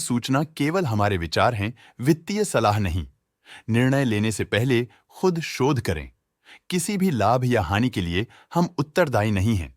सूचना केवल हमारे विचार हैं, वित्तीय सलाह नहीं। निर्णय लेने से पहले खुद शोध करें। किसी भी लाभ या हानि के लिए हम उत्तरदायी नहीं हैं।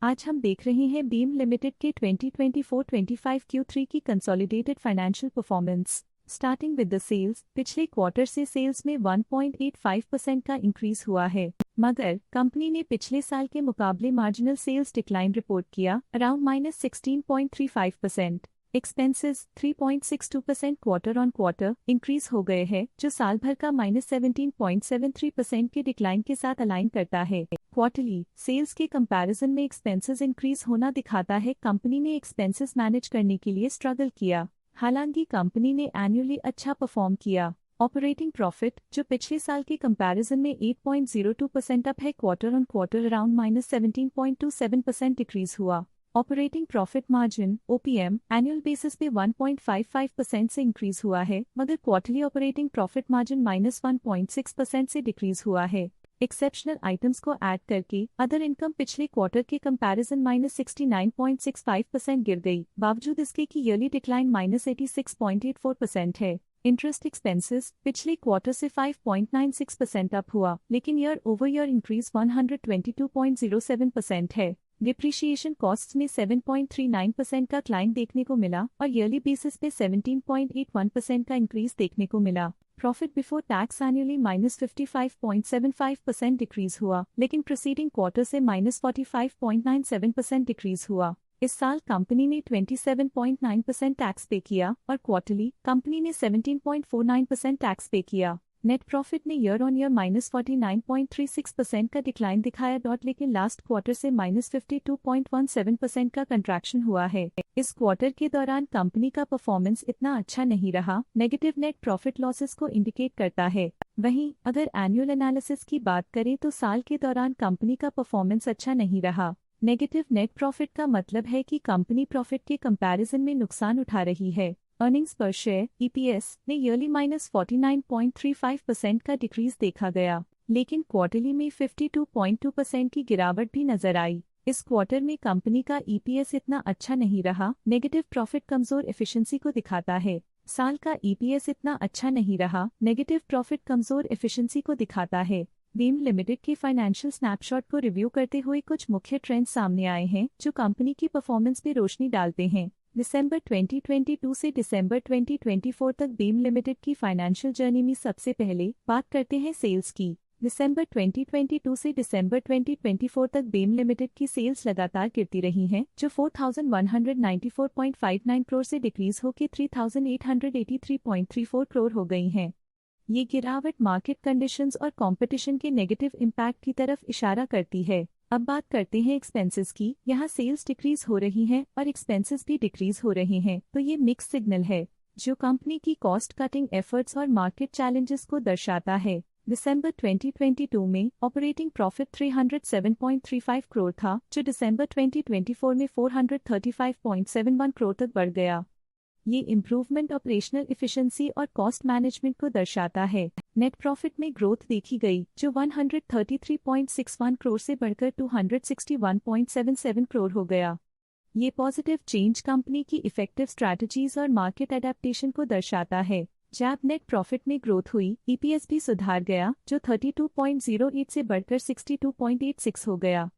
आज हम देख रहे हैं बीम लिमिटेड के 2024-25 Q3 की consolidated financial performance. Starting with the sales, पिछले क्वार्टर से सेल्स में 1.85% का इंक्रीज हुआ है, मगर कंपनी ने पिछले साल के मुकाबले मार्जिनल सेल्स डिक्लाइन रिपोर्ट किया, around -16.35%। Expenses 3.62% quarter on quarter increase हो गए हैं, जो साल भर का -17.73% के डिक्लाइन के साथ अलाइन करता है। क्वार्टरली सेल्स के कंपैरिजन में एक्सपेंसेस इंक्रीज होना दिखाता है कंपनी ने एक्सपेंसेस मैनेज करने के लिए स्ट्रगल किया। हालांकि कंपनी ने एनुअली अच्छा परफॉर्म किया। ऑपरेटिंग प्रॉफिट, जो पिछले साल के कंपैरिजन में 8.02% अप है, quarter on quarter around -17.27% decrease हुआ। Operating profit margin (OPM) annual basis पे 1.55% से इंक्रीज हुआ है, मगर क्वार्टरली ऑपरेटिंग प्रॉफिट मार्जिन -1.6% से डिक्रीज हुआ है। एक्सेप्शनल आइटम्स को ऐड करके अदर इनकम पिछले क्वार्टर के कंपैरिजन -69.65% गिर गई, बावजूद इसके कि ईयरली डिक्लाइन -86.84% है। इंटरेस्ट एक्सपेंसेस पिछले क्वार्टर से 5.96% अप हुआ, लेकिन ईयर ओवर ईयर इंक्रीज 122.07% है। डिप्रिशिएशन कॉस्ट्स में 7.39% का क्लाइम देखने को मिला और ईयरली बेसिस पे 17.81% का इंक्रीज देखने को मिला। Profit before tax annually -55.75% decrease हुआ, लेकिन प्रीसीडिंग क्वार्टर से -45.97% डिक्रीज हुआ। इस साल कंपनी ने 27.9% टैक्स पे किया और क्वार्टरली कंपनी ने 17.49% टैक्स पे किया। नेट प्रॉफिट ने ईयर ऑन ईयर -49.36% का डिक्लाइन दिखाया, लेकिन लास्ट क्वार्टर से -52.17% का कंट्रैक्शन हुआ है। इस क्वार्टर के दौरान कंपनी का परफॉर्मेंस इतना अच्छा नहीं रहा, नेगेटिव नेट प्रॉफिट लॉसेस को इंडिकेट करता है। वहीं अगर एनुअल एनालिसिस की बात करें तो साल के दौरान कंपनी का परफॉर्मेंस अच्छा नहीं रहा। नेगेटिव नेट प्रॉफिट का मतलब है कि कंपनी प्रॉफिट के कंपैरिजन में नुकसान उठा रही है। अर्निंग्स पर शेयर (EPS) ने ईयरली -49.35% का डिक्रीज देखा गया, लेकिन क्वार्टरली में 52.2% की गिरावट भी नजर आई। इस क्वार्टर में कंपनी का EPS इतना अच्छा नहीं रहा। नेगेटिव प्रॉफिट कमजोर एफिशिएंसी को दिखाता है। साल का EPS इतना अच्छा नहीं रहा। नेगेटिव प्रॉफिट कमजोर एफिशिएंसी को दिखाता है। बीम लिमिटेड के फाइनेंशियल स्नैपशॉट को रिव्यू करते हुए कुछ मुख्य ट्रेंड्स सामने आए हैं, जो कंपनी की परफॉर्मेंस पे रोशनी डालते हैं। दिसंबर 2022 से दिसंबर 2024 तक बीम लिमिटेड की फाइनेंशियल जर्नी में सबसे पहले बात करते हैं सेल्स की। दिसंबर 2022 से दिसंबर 2024 तक बीम लिमिटेड की सेल्स लगातार गिरती रही हैं, जो 4194.59 करोड़ से डिक्रीज होकर 3883.34 करोड़ हो गई हैं। ये गिरावट मार्केट कंडीशंस और कंपटीशन के नेगेटिव इम्पैक्ट की तरफ इशारा करती है। अब बात करते हैं एक्सपेंसेस की। यहाँ सेल्स डिक्रीज हो रही हैं और एक्सपेंसेस भी डिक्रीज हो रहे हैं, तो ये मिक्स सिग्नल है, जो कंपनी की कॉस्ट कटिंग एफर्ट्स और मार्केट चैलेंजेस को दर्शाता है। दिसंबर 2022 में ऑपरेटिंग प्रॉफिट 307.35 करोड़ था, जो दिसंबर 2024 में 435.71 करोड़ तक बढ़ गया। ये इम्प्रूवमेंट ऑपरेशनल एफिशिएंसी और कॉस्ट मैनेजमेंट को दर्शाता है। नेट प्रॉफिट में ग्रोथ देखी गई, जो 133.61 करोड़ से बढ़कर 261.77 करोड़ हो गया। ये पॉजिटिव चेंज कंपनी की इफेक्टिव स्ट्रैटेजीज और मार्केट एडेप्टेशन को दर्शाता है। जब नेट प्रॉफिट में ग्रोथ हुई, EPS भी सुधार गया, जो 32.08 से बढ़कर 62.86 हो गया।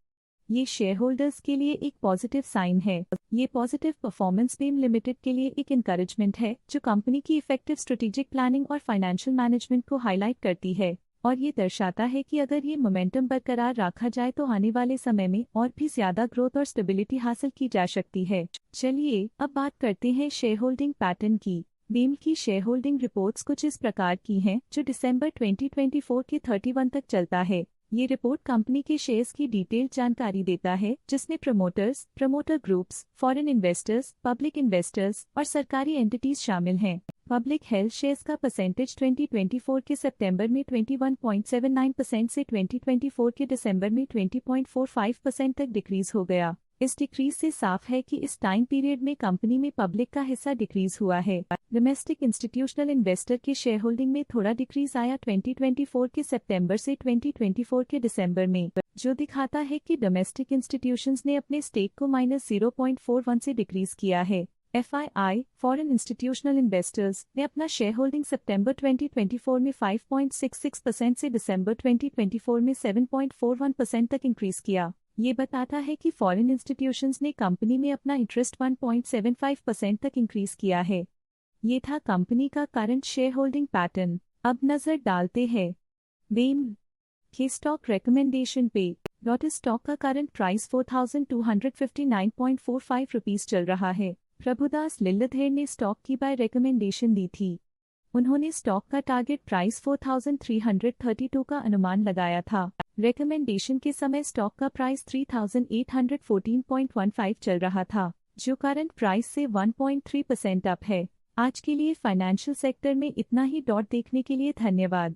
ये शेयर होल्डर्स के लिए एक पॉजिटिव साइन है। ये पॉजिटिव परफॉर्मेंस बीम लिमिटेड के लिए एक इनकरेजमेंट है, जो कंपनी की इफेक्टिव स्ट्रेटेजिक प्लानिंग और फाइनेंशियल मैनेजमेंट को हाईलाइट करती है, और ये दर्शाता है कि अगर ये मोमेंटम बरकरार रखा जाए तो आने वाले समय में और भी ज्यादा ग्रोथ और स्टेबिलिटी हासिल की जा सकती है। चलिए अब बात करते हैं शेयर होल्डिंग पैटर्न की। बीम की शेयर होल्डिंग रिपोर्ट्स कुछ इस प्रकार की हैं, जो दिसंबर 2024 के 31 तक चलता है। ये रिपोर्ट कंपनी के शेयर्स की डिटेल्ड जानकारी देता है, जिसमें promoters, promoter groups, foreign investors, public investors और सरकारी एंटिटीज शामिल हैं। पब्लिक हेल्थ शेयर्स का परसेंटेज 2024 के सितंबर में 21.79% से 2024 के दिसंबर में 20.45% तक डिक्रीज हो गया। इस डिक्रीज से साफ है कि इस टाइम पीरियड में कंपनी में पब्लिक का हिस्सा डिक्रीज हुआ है। डोमेस्टिक इंस्टीट्यूशनल इन्वेस्टर के शेयर होल्डिंग में थोड़ा डिक्रीज आया 2024 के सितंबर से 2024 के दिसंबर में, जो दिखाता है कि डोमेस्टिक इंस्टीट्यूशंस ने अपने स्टेक को -0.41 से डिक्रीज किया है। FII, फॉरेन इंस्टीट्यूशनल इन्वेस्टर्स ने अपना शेयर होल्डिंग सितंबर 2024 में 5.66% से दिसंबर 2024 में 7.41% तक इंक्रीज किया। ये बताता है कि फॉरेन इंस्टीट्यूशंस ने कंपनी में अपना इंटरेस्ट 1.75% तक इंक्रीज किया है। ये था कंपनी का करंट शेयर होल्डिंग पैटर्न। अब नजर डालते हैं वेम के स्टॉक रिकमेंडेशन पे। लॉटस स्टॉक का करंट प्राइस 4,259.45 रुपीस चल रहा है। प्रभुदास लिल्लाधर ने स्टॉक की बाय रिकमेंडेशन दी थी। उन्होंने स्टॉक का टारगेट प्राइस 4,332 का अनुमान लगाया था। रिकमेंडेशन के समय स्टॉक का प्राइस 3,814.15 चल रहा था, जो करंट प्राइस से 1.3% अप है। आज के लिए फाइनेंशियल सेक्टर में इतना ही। देखने के लिए धन्यवाद।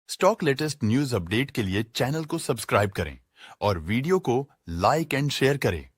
स्टॉक लेटेस्ट न्यूज अपडेट के लिए चैनल को सब्सक्राइब करें और वीडियो को लाइक एंड शेयर करें।